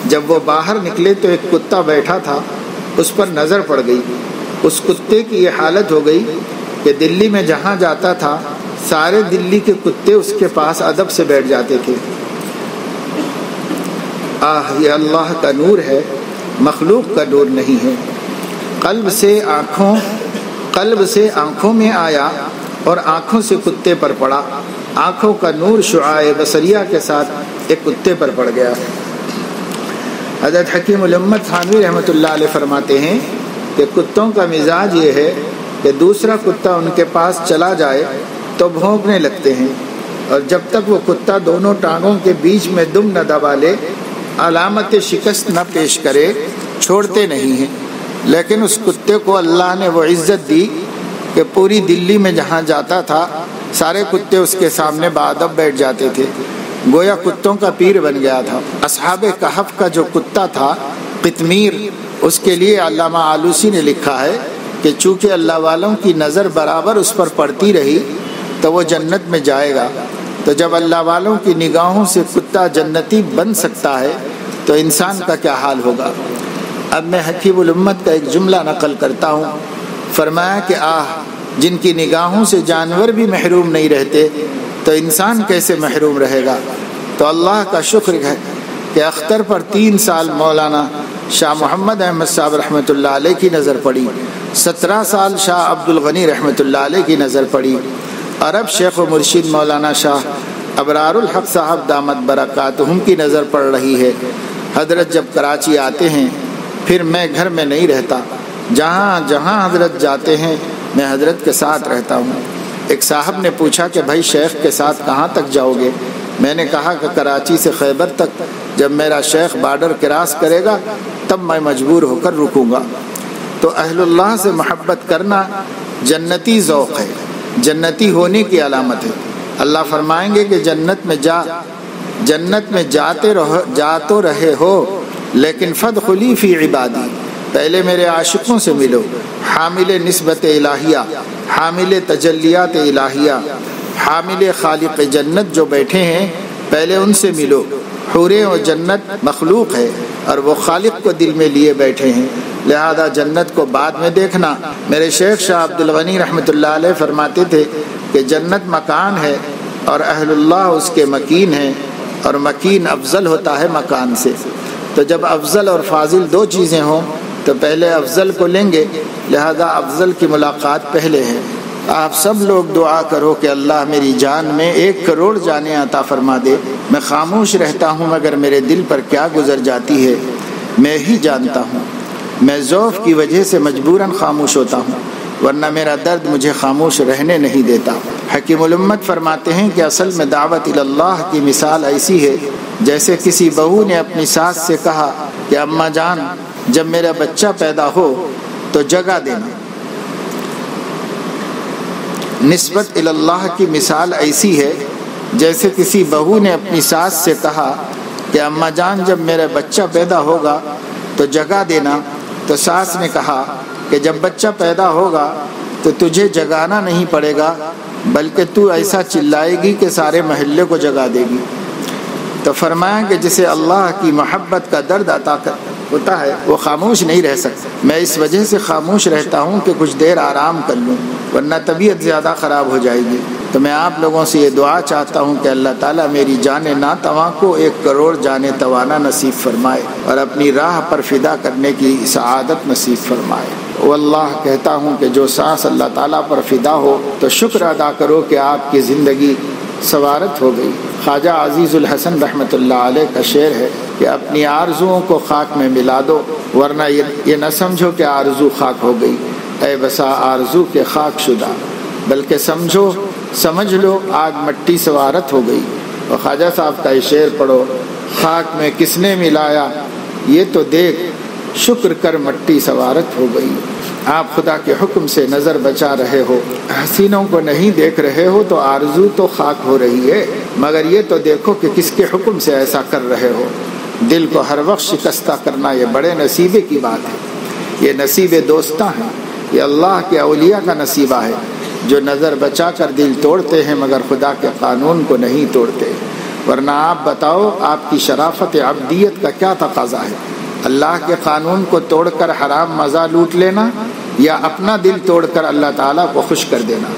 جب وہ باہر نکلے تو ایک کتا بیٹھا تھا، اس پر نظر پڑ گئی۔ اس کتے کی یہ حالت ہو گئی کہ دلی میں جہاں جاتا تھا سارے دلی کے کتے اس کے پاس ادب سے بیٹھ جاتے تھے۔ یہ اللہ کا نور ہے، مخلوق کا نور نہیں ہے۔ قلب سے آنکھوں میں آیا اور آنکھوں سے کتے پر پڑا۔ آنکھوں کا نور شعاع بصریہ کے ساتھ ایک کتے پر پڑ گیا۔ حضرت حکیم الامت تھانوی رحمۃ اللہ علیہ فرماتے ہیں کہ کتوں کا مزاج یہ ہے کہ دوسرا کتا ان کے پاس چلا جائے تو بھونکنے لگتے ہیں، اور جب تک وہ کتا دونوں ٹانگوں کے بیچ میں دم نہ دبا لے، علامت شکست نہ پیش کرے، چھوڑتے نہیں ہیں۔ لیکن اس کتے کو اللہ نے وہ عزت دی کہ پوری دلی میں جہاں جاتا تھا سارے کتے اس کے سامنے بادب بیٹھ جاتے تھے، گویا کتوں کا پیر بن گیا تھا۔ اصحاب کہف کا جو کتا تھا قطمیر، اس کے لیے علامہ آلوسی نے لکھا ہے کہ چونکہ اللہ والوں کی نظر برابر اس پر پڑتی رہی تو وہ جنت میں جائے گا، تو جب اللہ والوں کی نگاہوں سے کتا جنتی بن سکتا ہے تو انسان کا کیا حال ہوگا۔ اب میں حکیم الامت کا ایک جملہ نقل کرتا ہوں، فرمایا کہ جن کی نگاہوں سے جانور بھی محروم نہیں رہتے تو انسان کیسے محروم رہے گا۔ تو اللہ کا شکر ہے کہ اختر پر 3 سال مولانا شاہ محمد احمد صاحب رحمۃ اللہ علیہ کی نظر پڑی، 17 سال شاہ عبد الغنی رحمۃ اللہ علیہ کی نظر پڑی، اور اب شیخ و مرشد مولانا شاہ ابرار الحق صاحب دامت برکاتہم کی نظر پڑ رہی ہے۔ حضرت جب کراچی آتے ہیں پھر میں گھر میں نہیں رہتا، جہاں حضرت جاتے ہیں میں حضرت کے ساتھ رہتا ہوں۔ ایک صاحب نے پوچھا کہ بھائی شیخ کے ساتھ کہاں تک جاؤ گے؟ میں نے کہا کہ کراچی سے خیبر تک، جب میرا شیخ بارڈر کراس کرے گا تب میں مجبور ہو کر رکوں گا۔ تو اہل اللہ سے محبت کرنا جنتی ذوق ہے، جنتی ہونے کی علامت ہے۔ اللہ فرمائیں گے کہ جنت میں جا تو رہے ہو لیکن فادخلی فی عبادی، پہلے میرے عاشقوں سے ملو، حامل نسبت الہیہ، حامل تجلیات الہیہ، حامل خالق جنت جو بیٹھے ہیں پہلے ان سے ملو۔ حوریں و جنت مخلوق ہے اور وہ خالق کو دل میں لیے بیٹھے ہیں، لہذا جنت کو بعد میں دیکھنا۔ میرے شیخ شاہ عبد الغنی رحمۃ اللہ علیہ فرماتے تھے کہ جنت مکان ہے اور اہل اللہ اس کے مکین ہیں، اور مکین افضل ہوتا ہے مکان سے۔ تو جب افضل اور فاضل 2 چیزیں ہوں تو پہلے افضل کو لیں گے، لہذا افضل کی ملاقات پہلے ہے۔ آپ سب لوگ دعا کرو کہ اللہ میری جان میں 1 کروڑ جانیں عطا فرما دے۔ میں خاموش رہتا ہوں مگر میرے دل پر کیا گزر جاتی ہے میں ہی جانتا ہوں۔ میں ذوف کی وجہ سے مجبوراً خاموش ہوتا ہوں، ورنہ میرا درد مجھے خاموش رہنے نہیں دیتا۔ حکیم الامت فرماتے ہیں کہ اصل میں دعوت اللہ کی مثال ایسی ہے جیسے کسی بہو نے اپنی ساس سے کہا کہ اماں جان جب میرا بچہ پیدا ہو تو جگہ دینا۔ نسبت اللہ کی مثال ایسی ہے جیسے کسی بہو نے اپنی ساس سے کہا کہ اماں جان جب میرا بچہ پیدا ہوگا تو جگہ دینا، تو ساس نے کہا کہ جب بچہ پیدا ہوگا تو تجھے جگانا نہیں پڑے گا بلکہ تو ایسا چلائے گی کہ سارے محلے کو جگا دے گی۔ تو فرمایا کہ جسے اللہ کی محبت کا درد عطا ہوتا ہے وہ خاموش نہیں رہ سکتا۔ میں اس وجہ سے خاموش رہتا ہوں کہ کچھ دیر آرام کر لوں ورنہ طبیعت زیادہ خراب ہو جائے گی۔ تو میں آپ لوگوں سے یہ دعا چاہتا ہوں کہ اللہ تعالیٰ میری جان ناتواں کو 1 کروڑ جان توانا نصیب فرمائے اور اپنی راہ پر فدا کرنے کی سعادت نصیب فرمائے۔ واللہ کہتا ہوں کہ جو سانس اللہ تعالیٰ پر فدا ہو تو شکر ادا کرو کہ آپ کی زندگی سوارت ہو گئی۔ خواجہ عزیز الحسن رحمۃ اللہ علیہ کا شعر ہے کہ اپنی آرزوؤں کو خاک میں ملا دو ورنہ یہ نہ سمجھو کہ آرزو خاک ہو گئی، اے بسا آرزو کے خاک شدہ، بلکہ سمجھ لو آگ مٹی سوارت ہو گئی۔ اور خواجہ صاحب کا یہ شعر پڑھو، خاک میں کس نے ملایا یہ تو دیکھ، شکر کر مٹی سوارت ہو گئی۔ آپ خدا کے حکم سے نظر بچا رہے ہو، حسینوں کو نہیں دیکھ رہے ہو تو آرزو تو خاک ہو رہی ہے، مگر یہ تو دیکھو کہ کس کے حکم سے ایسا کر رہے ہو۔ دل کو ہر وقت شکستہ کرنا یہ بڑے نصیبے کی بات ہے، یہ نصیب دوستاں ہیں، یہ اللہ کے اولیاء کا نصیبہ ہے جو نظر بچا کر دل توڑتے ہیں مگر خدا کے قانون کو نہیں توڑتے۔ ورنہ آپ بتاؤ آپ کی شرافت عبدیت کا کیا تقاضا ہے؟ اللہ کے قانون کو توڑ کر حرام مزہ لوٹ لینا یا اپنا دل توڑ کر اللہ تعالیٰ کو خوش کر دینا؟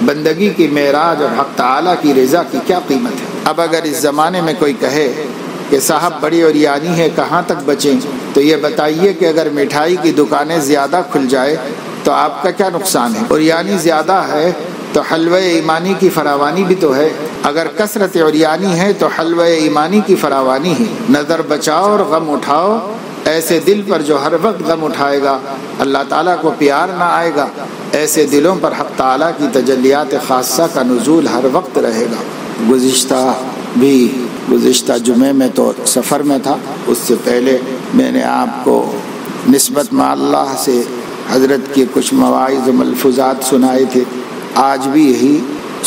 بندگی کی معراج اور حق تعالیٰ کی رضا کی کیا قیمت ہے؟ اب اگر اس زمانے میں کوئی کہے کہ صاحب بڑی اوریانی ہے کہاں تک بچیں، تو یہ بتائیے کہ اگر مٹھائی کی دکانیں زیادہ کھل جائے تو آپ کا کیا نقصان ہے؟ اوریانی زیادہ ہے تو حلوہ ایمانی کی فراوانی بھی تو ہے، اگر کثرت اوریانی ہے تو حلوہ ایمانی کی فراوانی ہے۔ نظر بچاؤ اور غم اٹھاؤ، ایسے دل پر جو ہر وقت غم اٹھائے گا اللہ تعالیٰ کو پیار نہ آئے گا، ایسے دلوں پر حق تعالیٰ کی تجلیات خاصہ کا نزول ہر وقت رہے گا۔ گزشتہ جمعے میں تو سفر میں تھا، اس سے پہلے میں نے آپ کو نسبت مع اللہ سے حضرت کے کچھ مواعظ و ملفوظات سنائے تھے، آج بھی یہی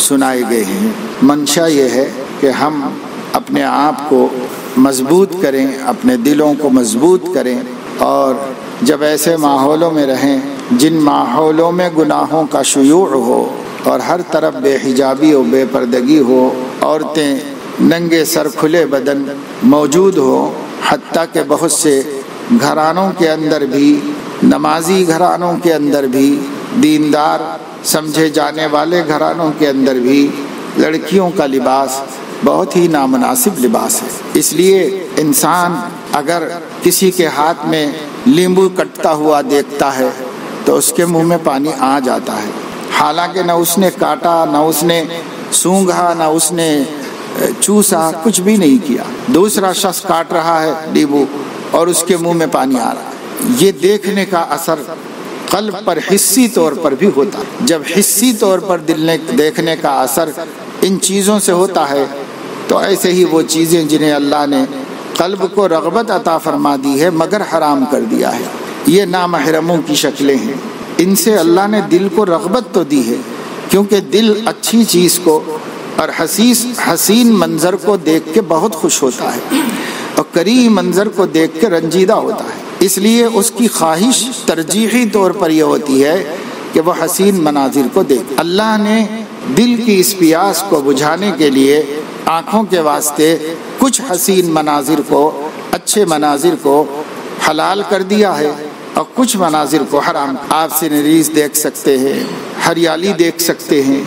سنائے گئے ہیں۔ منشا یہ ہے کہ ہم اپنے آپ کو مضبوط کریں، اپنے دلوں کو مضبوط کریں، اور جب ایسے ماحولوں میں رہیں جن ماحولوں میں گناہوں کا شیوع ہو اور ہر طرف بے حجابی و بے پردگی ہو، عورتیں ننگے سر کھلے بدن موجود ہو، حتیٰ کہ بہت سے گھرانوں کے اندر بھی، نمازی گھرانوں کے اندر بھی، دیندار سمجھے جانے والے گھرانوں کے اندر بھی لڑکیوں کا لباس بہت ہی نامناسب لباس ہے۔ اس لیے انسان اگر کسی کے ہاتھ میں لیمبو کٹتا ہوا دیکھتا ہے تو اس کے منہ میں پانی آ جاتا ہے، حالانکہ نہ اس نے کاٹا، نہ اس نے سونگھا، نہ اس نے چوسا، کچھ بھی نہیں کیا، دوسرا شخص کاٹ رہا ہے لیمبو اور اس کے منہ میں پانی آ رہا ہے۔ یہ دیکھنے کا اثر قلب پر حسی طور پر بھی ہوتا ہے۔ جب حسی طور پر دیکھنے کا اثر ان چیزوں سے ہوتا ہے تو ایسے ہی وہ چیزیں جنہیں اللہ نے قلب کو رغبت عطا فرما دی ہے مگر حرام کر دیا ہے، یہ نامحرموں کی شکلیں ہیں، ان سے اللہ نے دل کو رغبت تو دی ہے، کیونکہ دل اچھی چیز کو اور حسین منظر کو دیکھ کے بہت خوش ہوتا ہے اور کریم منظر کو دیکھ کے رنجیدہ ہوتا ہے، اس لیے اس کی خواہش ترجیحی طور پر یہ ہوتی ہے کہ وہ حسین مناظر کو دیکھ۔ اللہ نے دل کی اس پیاس کو بجھانے کے لیے آنکھوں کے واسطے کچھ حسین مناظر کو، اچھے مناظر کو حلال کر دیا ہے اور کچھ مناظر کو حرام۔ آپ سینریز دیکھ سکتے ہیں، ہریالی دیکھ سکتے ہیں،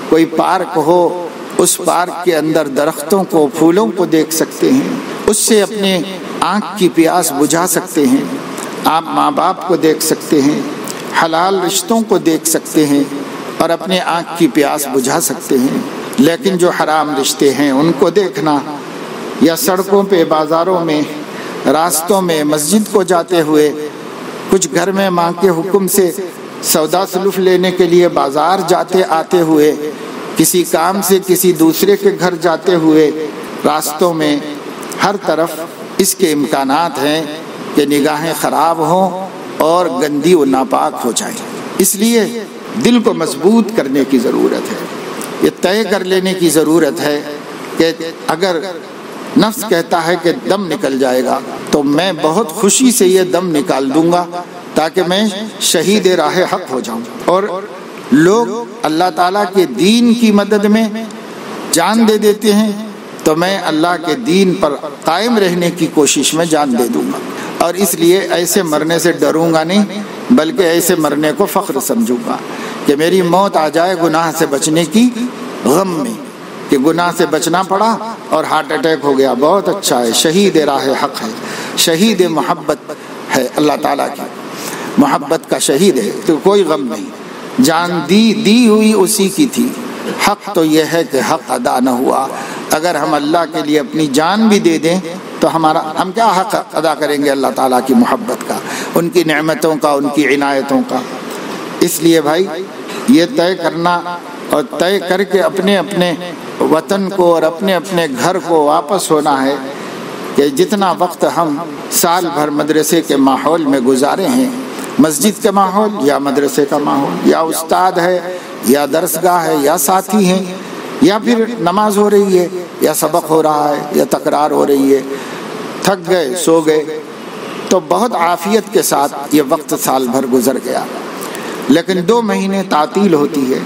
کوئی پارک ہو اس پارک کے اندر درختوں کو، پھولوں کو دیکھ سکتے ہیں، اس سے اپنے آنکھ کی پیاس بجھا سکتے ہیں۔ آپ ماں باپ کو دیکھ سکتے ہیں، حلال رشتوں کو دیکھ سکتے ہیں اور اپنے آنکھ کی پیاس بجھا سکتے ہیں، لیکن جو حرام رشتے ہیں ان کو دیکھنا، یا سڑکوں پہ، بازاروں میں، راستوں میں، مسجد کو جاتے ہوئے، کچھ گھر میں ماں کے حکم سے سودا سلوف لینے کے لیے بازار جاتے آتے ہوئے، کسی کام سے کسی دوسرے کے گھر جاتے ہوئے، راستوں میں ہر طرف اس کے امکانات ہیں کہ نگاہیں خراب ہوں اور گندی و ناپاک ہو جائیں۔ اس لیے دل کو مضبوط کرنے کی ضرورت ہے، یہ طے کر لینے کی ضرورت ہے کہ اگر نفس کہتا ہے کہ دم نکل جائے گا تو میں بہت خوشی سے یہ دم نکال دوں گا تاکہ میں شہید راہ حق ہو جاؤں۔ اور لوگ اللہ تعالیٰ کے دین کی مدد میں جان دے دیتے ہیں تو میں اللہ کے دین پر قائم رہنے کی کوشش میں جان دے دوں گا، اور اس لیے ایسے مرنے سے ڈروں گا نہیں بلکہ ایسے مرنے کو فخر سمجھوں گا کہ میری موت آ جائے گناہ سے بچنے کی غم میں، کہ گناہ سے بچنا پڑا اور ہارٹ اٹیک ہو گیا، بہت اچھا ہے، شہید راہ حق ہے، شہید محبت ہے، اللہ تعالیٰ کی محبت کا شہید ہے، تو کوئی غم نہیں، جان دی ہوئی اسی کی تھی۔ حق تو یہ ہے کہ حق ادا نہ ہوا، اگر ہم اللہ کے لیے اپنی جان بھی دے دیں تو ہم کیا حق ادا کریں گے اللہ تعالیٰ کی محبت کا، ان کی نعمتوں کا، ان کی عنایتوں کا۔ اس لیے بھائی یہ طے کرنا اور طے کر کے اپنے اپنے وطن کو اور اپنے اپنے گھر کو واپس ہونا ہے، کہ جتنا وقت ہم سال بھر مدرسے کے ماحول میں گزارے ہیں، مسجد کا ماحول یا مدرسے کا ماحول، یا استاد ہے یا درسگاہ ہے یا ساتھی ہیں، یا پھر نماز ہو رہی ہے یا سبق ہو رہا ہے یا تکرار ہو رہی ہے، تھک گئے سو گئے، تو بہت عافیت کے ساتھ یہ وقت سال بھر گزر گیا۔ لیکن 2 مہینے تعطیل ہوتی ہے،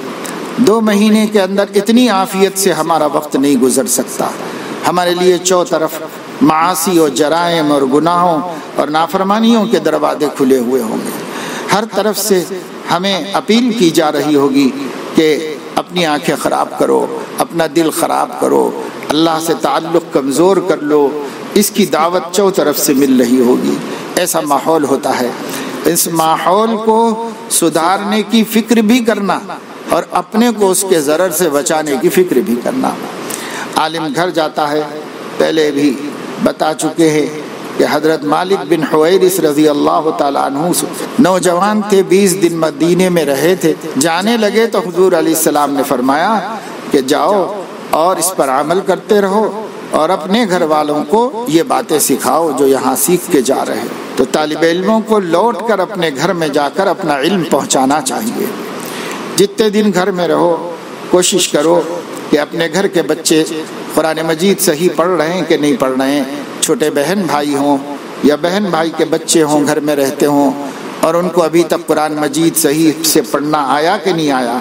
2 مہینے کے اندر اتنی عافیت سے ہمارا وقت نہیں گزر سکتا۔ ہمارے لیے چوطرف معاصی اور جرائم اور گناہوں اور نافرمانیوں کے دروازے کھلے ہوئے ہوں گے۔ ہر طرف سے ہمیں اپیل کی جا رہی ہوگی کہ اپنی آنکھیں خراب کرو، اپنا دل خراب کرو، اللہ سے تعلق کمزور کر لو، اس کی دعوت چوطرف سے مل رہی ہوگی۔ ایسا ماحول ہوتا ہے۔ اس ماحول کو سدھارنے کی فکر بھی کرنا اور اپنے کو اس کے ضرر سے بچانے کی فکر بھی کرنا۔ عالم گھر جاتا ہے، پہلے بھی بتا چکے ہیں کہ حضرت مالک بن حویرث رضی اللہ تعالیٰ عنہ نوجوان تھے، 20 دن مدینے میں رہے تھے۔ جانے لگے تو حضور علیہ السلام نے فرمایا کہ جاؤ اور اس پر عمل کرتے رہو اور اپنے گھر والوں کو یہ باتیں سکھاؤ جو یہاں سیکھ کے جا رہے۔ تو طالب علموں کو لوٹ کر اپنے گھر میں جا کر اپنا علم پہنچانا چاہیے۔ جتنے دن گھر میں رہو کوشش کرو کہ اپنے گھر کے بچے قرآن مجید صحیح پڑھ رہے ہیں کہ نہیں پڑھ رہے ہیں، چھوٹے بہن بھائی ہوں یا بہن بھائی کے بچے ہوں گھر میں رہتے ہوں اور ان کو ابھی تک قرآن مجید صحیح سے پڑھنا آیا کہ نہیں آیا۔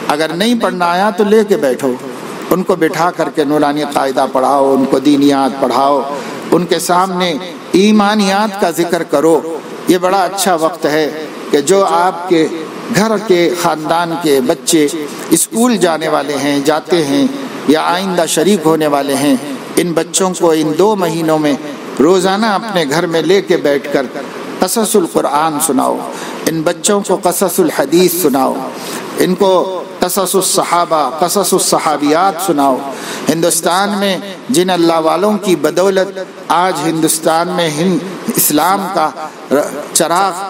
اگر نہیں پڑھنا آیا تو لے کے بیٹھو، ان کو بٹھا کر کے نورانی قاعدہ پڑھاؤ، ان کو دینیات پڑھاؤ، ان کے سامنے ایمانیات کا ذکر کرو۔ یہ بڑا اچھا وقت ہے کہ جو آپ کے گھر کے خاندان کے بچے اسکول جانے والے ہیں، جاتے ہیں یا آئندہ شریک ہونے والے ہیں، ان بچوں کو ان 2 مہینوں میں روزانہ اپنے گھر میں لے کے بیٹھ کر قصص القرآن سناؤ، ان بچوں کو قصص الحدیث سناؤ، ان کو قصص الصحابہ، قصص الصحابیات سناؤ۔ ہندوستان میں جن اللہ والوں کی بدولت آج ہندوستان میں اسلام کا چراغ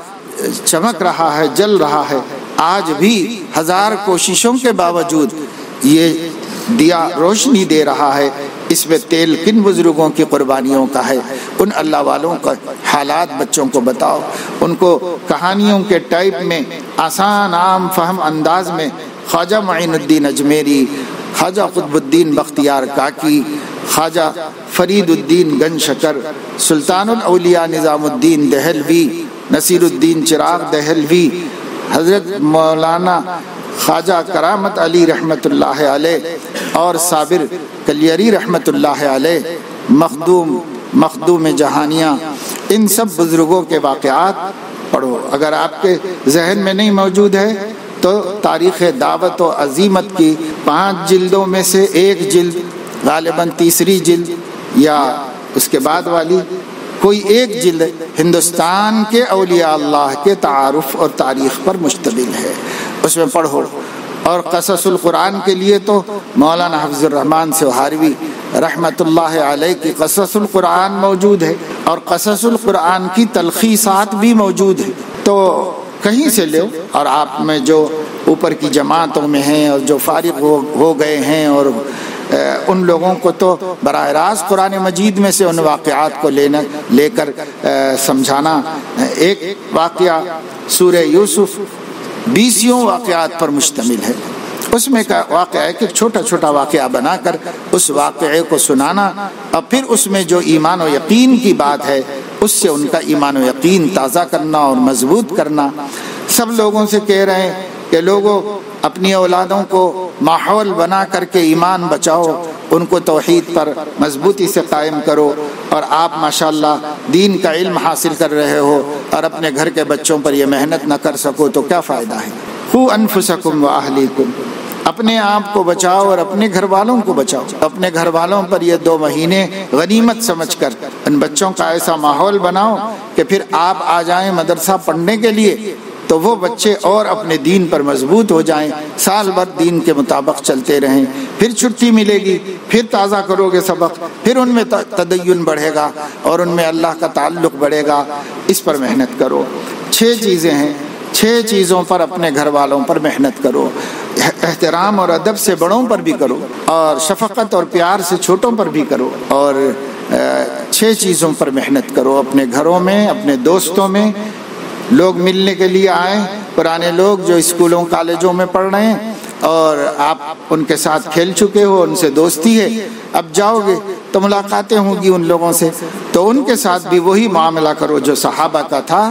چمک رہا ہے، جل رہا ہے، آج بھی 1000 کوششوں کے باوجود یہ دیا روشنی دے رہا ہے۔ اس میں تیل کن بزرگوں کی قربانیوں کا ہے۔ ان اللہ والوں کا حالات بچوں کو بتاؤ، ان کو کہانیوں کے ٹائپ میں آسان عام فہم انداز میں خواجہ معین الدین اجمیری، خواجہ قطب الدین بختیار کاکی، خواجہ فرید الدین گنج شکر، سلطان الاولیاء نظام الدین دہلوی، نصیر الدین چراغ دہلوی، حضرت مولانا خواجہ کرامت علی رحمۃ اللہ علیہ اور صابر کلیری رحمۃ اللہ علیہ، مخدوم جہانیاں، ان سب بزرگوں کے واقعات پڑھو۔ اگر آپ کے ذہن میں نہیں موجود ہے تو تاریخ دعوت و عزیمت کی 5 جلدوں میں سے ایک جلد، غالباً تیسری جلد یا اس کے بعد والی کوئی ایک جلد ہندوستان کے اولیاء اللہ کے تعارف اور تاریخ پر مشتمل ہے، اس میں پڑھو۔ اور قصص القرآن کے لیے تو مولانا حفظ الرحمن سوہاروی رحمۃ اللہ علیہ کی قصص القرآن موجود ہے اور قصص القرآن کی تلخیصات بھی موجود ہیں، تو کہیں سے لو۔ اور آپ میں جو اوپر کی جماعتوں میں ہیں اور جو فارغ ہو گئے ہیں، اور ان لوگوں کو تو براہ راست قرآن مجید میں سے ان واقعات کو لے کر سمجھانا۔ ایک واقعہ سورہ یوسف 20 واقعات پر مشتمل ہے، اس میں کا واقعہ ہے کہ چھوٹا چھوٹا واقعہ بنا کر اس واقعے کو سنانا، اور پھر اس میں جو ایمان و یقین کی بات ہے اس سے ان کا ایمان و یقین تازہ کرنا اور مضبوط کرنا۔ سب لوگوں سے کہہ رہے ہیں کہ لوگوں اپنی اولادوں کو ماحول بنا کر کے ایمان بچاؤ، ان کو توحید پر مضبوطی سے قائم کرو، اور آپ ماشاءاللہ دین کا علم حاصل کر رہے ہو اور اپنے گھر کے بچوں پر یہ محنت نہ کر سکو تو کیا فائدہ ہے۔ قوا انفسکم واہلیکم، اپنے آپ کو بچاؤ اور اپنے گھر والوں کو بچاؤ۔ اپنے گھر والوں پر یہ 2 مہینے غنیمت سمجھ کر ان بچوں کا ایسا ماحول بناؤ کہ پھر آپ آ جائیں مدرسہ پڑھنے کے لیے تو وہ بچے اور اپنے دین پر مضبوط ہو جائیں، سال بھر دین کے مطابق چلتے رہیں، پھر چھٹی ملے گی، پھر تازہ کرو گے سبق، پھر ان میں تدین بڑھے گا اور ان میں اللہ کا تعلق بڑھے گا۔ اس پر محنت کرو۔ 6 چیزیں ہیں، 6 چیزوں پر اپنے گھر والوں پر محنت کرو۔ احترام اور ادب سے بڑوں پر بھی کرو، اور شفقت اور پیار سے چھوٹوں پر بھی کرو، اور 6 چیزوں پر محنت کرو، اپنے گھروں میں، اپنے دوستوں میں، لوگ ملنے کے لیے آئیں، پرانے لوگ جو اسکولوں کالجوں میں پڑھ رہے ہیں اور آپ ان کے ساتھ کھیل چکے ہو، ان سے دوستی ہے، اب جاؤ گے تو ملاقاتیں ہوں گی ان لوگوں سے، تو ان کے ساتھ بھی وہی معاملہ کرو جو صحابہ کا تھا،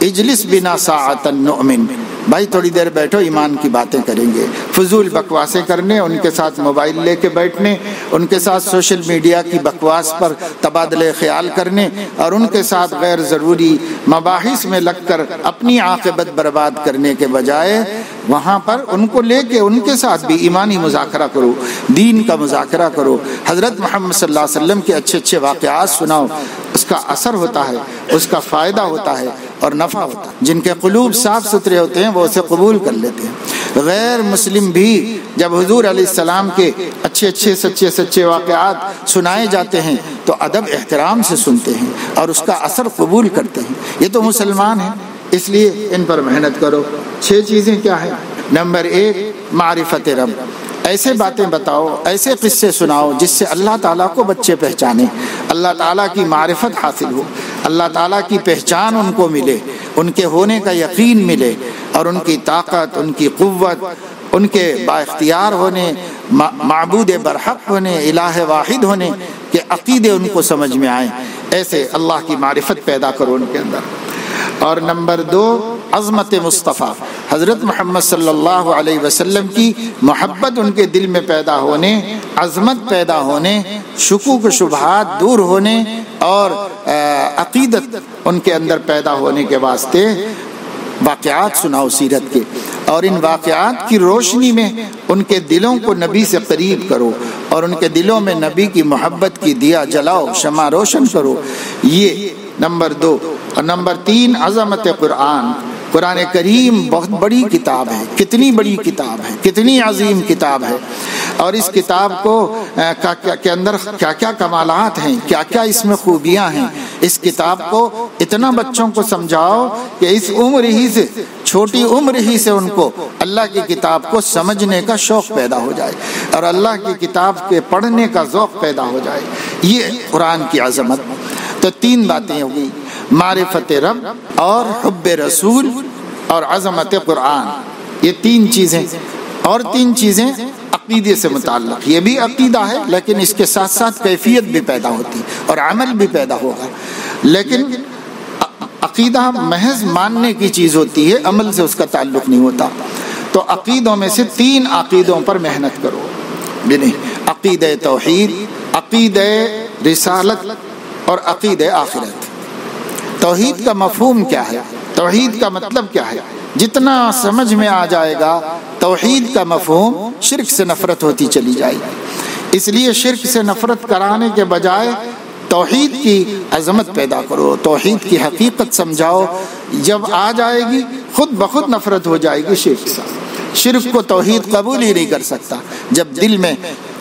اجلس بنا ساعۃ نؤمن، بھائی تھوڑی دیر بیٹھو، ایمان کی باتیں کریں گے۔ فضول بکواسیں کرنے، ان کے ساتھ موبائل لے کے بیٹھنے، ان کے ساتھ سوشل میڈیا کی بکواس پر تبادلے خیال کرنے اور ان کے ساتھ غیر ضروری مباحث میں لگ کر اپنی عاقبت برباد کرنے کے بجائے وہاں پر ان کو لے کے ان کے ساتھ بھی ایمانی مذاکرہ کرو، دین کا مذاکرہ کرو، حضرت محمد صلی اللہ علیہ وسلم کے اچھے اچھے واقعات سناؤ، اس کا اثر ہوتا ہے، اس کا فائدہ ہوتا ہے اور نفع ہوتا ہے۔ جن کے قلوب صاف ستھرے ہوتے ہیں وہ اسے قبول کر لیتے ہیں۔ غیر مسلم بھی جب حضور علیہ السلام کے اچھے اچھے سچے واقعات سنائے جاتے ہیں تو ادب احترام سے سنتے ہیں اور اس کا اثر قبول کرتے ہیں۔ یہ تو مسلمان ہیں، اس لیے ان پر محنت کرو۔ 6 چیزیں کیا ہیں؟ نمبر 1 معرفت رب، ایسے باتیں بتاؤ، ایسے قصے سناؤ جس سے اللہ تعالیٰ کو بچے پہچانے، اللہ تعالیٰ کی معرفت حاصل ہو، اللہ تعالیٰ کی پہچان ان کو ملے، ان کے ہونے کا یقین ملے اور ان کی طاقت، ان کی قوت، ان کے با اختیار ہونے، معبود برحق ہونے، الہ واحد ہونے کے عقیدے ان کو سمجھ میں آئیں۔ ایسے اللہ کی معرفت پیدا کرو ان کے اندر۔ اور نمبر 2 عظمت مصطفیٰ، حضرت محمد صلی اللہ علیہ وسلم کی محبت ان کے دل میں پیدا ہونے، عظمت پیدا ہونے، شکوک و شبہات دور ہونے اور عقیدت ان کے اندر پیدا ہونے کے واسطے واقعات سناؤ سیرت کے، اور ان واقعات کی روشنی میں ان کے دلوں کو نبی سے قریب کرو اور ان کے دلوں میں نبی کی محبت کی دیا جلاؤ، شمع روشن کرو۔ یہ نمبر 2۔ اور نمبر 3 عظمت قرآن، قرآن کریم بہت بڑی کتاب ہے، کتنی بڑی کتاب ہے، کتنی عظیم کتاب ہے، اور اس کتاب کو کے اندر کیا کیا کمالات ہیں، کیا کیا اس میں خوبیاں ہیں۔ اس کتاب کو اتنا بچوں کو سمجھاؤ کہ اس عمر ہی سے، چھوٹی عمر ہی سے ان کو اللہ کی کتاب کو سمجھنے کا شوق پیدا ہو جائے اور اللہ کی کتاب کے پڑھنے کا ذوق پیدا ہو جائے۔ یہ قرآن کی عظمت۔ تو 3 باتیں ہو گئی، معرفت رب اور حب رسول اور عظمت قرآن، یہ 3 چیزیں۔ اور 3 چیزیں عقیدے سے متعلق، یہ بھی عقیدہ ہے لیکن اس کے ساتھ ساتھ کیفیت بھی پیدا ہوتی اور عمل بھی پیدا ہوگا۔ لیکن عقیدہ محض ماننے کی چیز ہوتی ہے، عمل سے اس کا تعلق نہیں ہوتا۔ تو عقیدوں میں سے 3 عقیدوں پر محنت کرو، یعنی عقیدہ توحید، عقیدہ رسالت اور عقیدہ آخرت۔ توحید کا مفہوم کیا ہے؟ توحید کا مطلب کیا ہے؟ جتنا سمجھ میں آ جائے گا توحید کا مفہوم، شرک سے نفرت ہوتی چلی جائے گی۔ اس لیے شرک سے نفرت کرانے کے بجائے توحید کی عظمت پیدا کرو، توحید کی حقیقت سمجھاؤ۔ جب آ جائے گی خود بخود نفرت ہو جائے گی شرک سے۔ شرک کو توحید قبول ہی نہیں کر سکتا۔ جب دل میں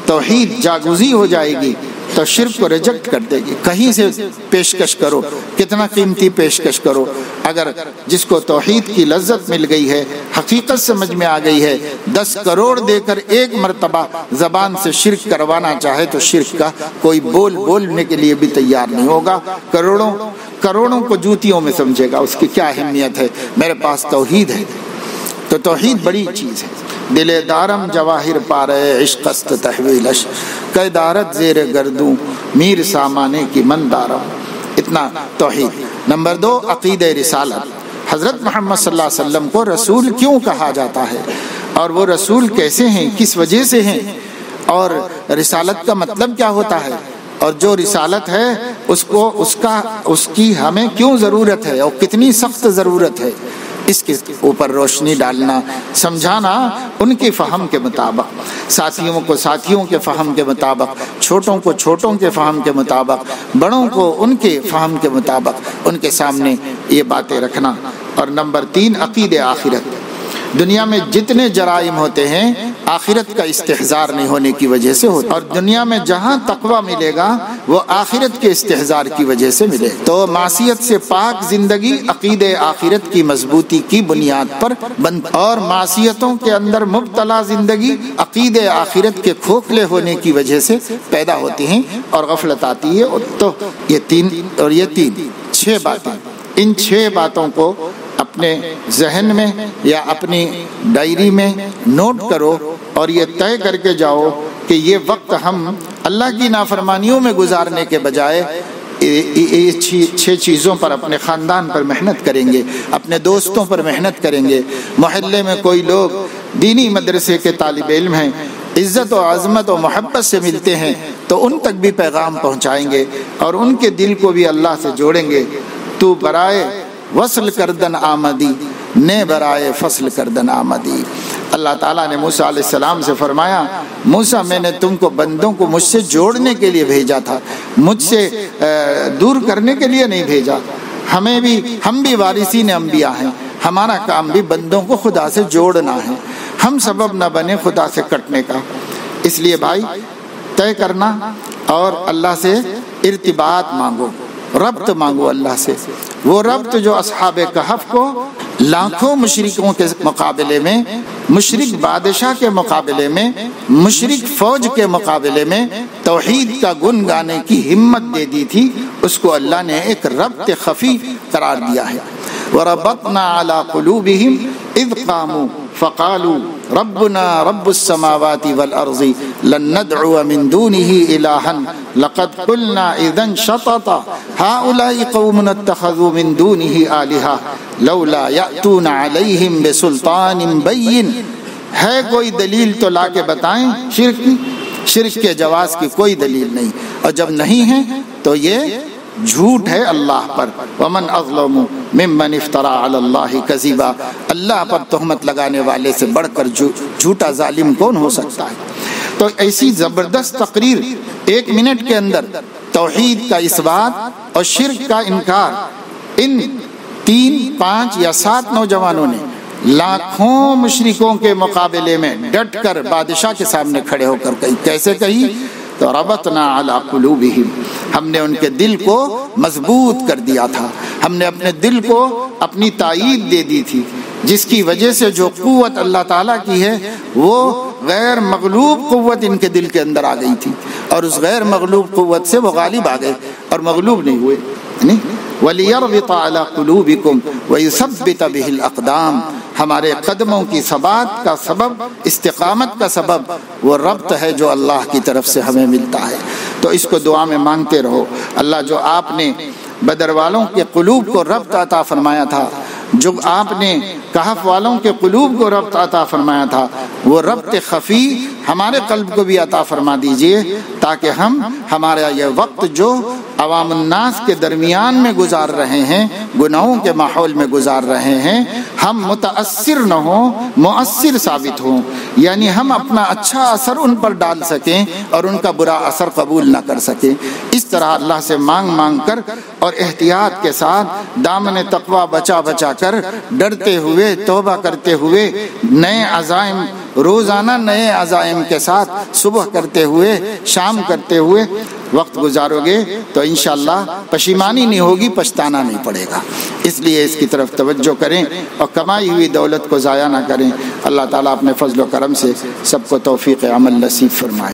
توحید جاگزی ہو جائے گی تو شرک کو ریجیکٹ کر دے گی۔ کہیں سے پیشکش کرو، کتنا قیمتی پیشکش کرو، اگر جس کو توحید کی لذت مل گئی ہے، حقیقت سمجھ میں آ گئی ہے، 10 کروڑ دے کر 1 مرتبہ زبان سے شرک کروانا چاہے تو شرک کا کوئی بولنے کے لیے بھی تیار نہیں ہوگا۔ کروڑوں کو جوتیوں میں سمجھے گا، اس کی کیا اہمیت ہے، میرے پاس توحید ہے۔ تو توحید بڑی چیز ہے۔ دل دارم جواہر پارے عشق است تحویلش، کہ دارت زیر گردوں میر سامانے کی من دارم۔ اتنا توحید۔ نمبر 2 عقیدہ رسالت، حضرت محمد صلی اللہ علیہ وسلم کو رسول کیوں کہا جاتا ہے اور وہ رسول کیسے ہیں، کس وجہ سے ہیں، اور رسالت کا مطلب کیا ہوتا ہے، اور جو رسالت ہے اس کی ہمیں کیوں ضرورت ہے اور کتنی سخت ضرورت ہے، اس کے اوپر روشنی ڈالنا، سمجھانا ان کے فہم کے مطابق، ساتھیوں کو ساتھیوں کے فہم کے مطابق، چھوٹوں کو چھوٹوں کے فہم کے مطابق، بڑوں کو ان کے فہم کے مطابق ان کے سامنے یہ باتیں رکھنا۔ اور نمبر 3 عقیدہ آخرت۔ دنیا میں جتنے جرائم ہوتے ہیں آخرت کا استحضار نہیں ہونے کی وجہ سے ہوتا، اور دنیا میں جہاں تقویٰ ملے گا وہ آخرت کے استحضار کی وجہ سے ملے۔ تو معصیت سے پاک زندگی عقیدہ آخرت کی مضبوطی کی بنیاد پر بنتی، اور معصیتوں کے اندر مبتلا زندگی عقیدہ آخرت کے کھوکھلے ہونے کی وجہ سے پیدا ہوتی ہیں اور غفلت آتی ہے۔ تو یہ تین 6 باتیں، ان 6 باتوں کو اپنے ذہن میں یا اپنی ڈائری میں نوٹ کرو اور یہ طے کر کے جاؤ کہ یہ وقت ہم اللہ کی نافرمانیوں میں گزارنے کے بجائے یہ 6 چیزوں پر، اپنے خاندان پر محنت کریں گے، اپنے دوستوں پر محنت کریں گے۔ محلے میں کوئی لوگ دینی مدرسے کے طالب علم ہیں، عزت و عظمت و محبت سے ملتے ہیں تو ان تک بھی پیغام پہنچائیں گے اور ان کے دل کو بھی اللہ سے جوڑیں گے۔ تو برائے وصل کردن آمدی، نے برائے فصل کردن آمدی۔ اللہ تعالیٰ نے موسیٰ علیہ السلام سے فرمایا، موسیٰ میں نے تم کو بندوں کو مجھ سے جوڑنے کے لیے بھیجا تھا، مجھ سے دور کرنے کے لیے نہیں بھیجا۔ ہم بھی وارثین انبیاء ہیں، ہمارا کام بھی بندوں کو خدا سے جوڑنا ہے، ہم سبب نہ بنے خدا سے کٹنے کا۔ اس لیے بھائی طے کرنا اور اللہ سے ارتباط مانگو، ربط مانگو اللہ سے، وہ ربط جو اصحاب کہف کو لاکھوں مشرکوں کے مقابلے میں، مشرک بادشاہ کے مقابلے میں، مشرک فوج کے مقابلے میں توحید کا گن گانے کی ہمت دے دی تھی، اس کو اللہ نے ایک ربط خفی قرار دیا ہے۔ وَرَبَطْنَا عَلَى قُلُوبِهِمْ إِذْ قَامُوا فَقَالُوا رَبُّنَا رَبُّ السَّمَاوَاتِ وَالْأَرْضِ لَن نَّدْعُوَ مِن دُونِهِ إِلَٰهًا لَقَدْ قُلْنَا إِذًا شَطَطًا هَٰؤُلَاءِ قَوْمٌ اتَّخَذُوا مِن دُونِهِ آلِهَةً لَوْلَا يَأْتُونَ عَلَيْهِم بِسُلْطَانٍ بَيِّنٍ۔ ہے کوئی دلیل تو لا کے بتائیں شرک کے جواز کی کوئی دلیل نہیں، اور جب نہیں ہے تو یہ جھوٹ ہے اللہ پر۔ ومن اظلم ممن افترى على الله كذبا، اللہ پر تہمت لگانے والے سے بڑھ کر جھوٹا ظالم کون ہو سکتا ہے؟ تو ایسی زبردست تقریر 1 منٹ کے اندر توحید کا اثبات اور شرک کا انکار، ان 3، 5 یا 7 نوجوانوں نے لاکھوں مشرکوں کے مقابلے میں ڈٹ کر بادشاہ کے سامنے کھڑے ہو کر کہی۔ کیسے کہی؟ تو ربطنا علی قلوبہم، ہم نے ان کے دل کو مضبوط کر دیا تھا، ہم نے اپنے دل کو اپنی تائید دے دی تھی، جس کی وجہ سے جو قوت اللہ تعالیٰ کی ہے وہ غیر مغلوب قوت ان کے دل کے اندر آ گئی تھی، اور اس غیر مغلوب قوت سے وہ غالب آ گئے اور مغلوب نہیں ہوئے۔ وَلِيَرْبِطَ عَلَى قُلُوبِكُمْ وَيُثَبِّتَ بِهِ الْأَقْدَامِ، ہمارے قدموں کی ثبات کا سبب، استقامت کا سبب وہ ربط ہے جو اللہ کی طرف سے ہمیں ملتا ہے۔ تو اس کو دعا میں مانگتے رہو۔ اللہ جو آپ نے بدر والوں کے قلوب کو ربط عطا فرمایا تھا، جو آپ نے کہف والوں کے قلوب کو ربط عطا فرمایا تھا، وہ ربط خفی ہمارے قلب کو بھی عطا فرما دیجئے، تاکہ ہمارا یہ وقت جو عوام الناس کے درمیان میں گزار رہے ہیں، گناہوں کے ماحول میں گزار رہے ہیں، ہم متاثر نہ ہوں، مؤثر ثابت ہوں، یعنی ہم اپنا اچھا اثر ان پر ڈال سکیں اور ان کا برا اثر قبول نہ کر سکیں۔ اس طرح اللہ سے مانگ کر اور احتیاط کے ساتھ دامن تقوی بچا کر، ڈرتے ہوئے، توبہ کرتے ہوئے، نئے عزائم، روزانہ نئے عزائم کے ساتھ صبح کرتے ہوئے، شام کرتے ہوئے وقت گزارو گے تو انشاءاللہ پشیمانی نہیں ہوگی، پچھتانا نہیں پڑے گا۔ اس لیے اس کی طرف توجہ کریں اور کمائی ہوئی دولت کو ضائع نہ کریں۔ اللہ تعالیٰ اپنے فضل و کرم سے سب کو توفیق عمل نصیب فرمائے۔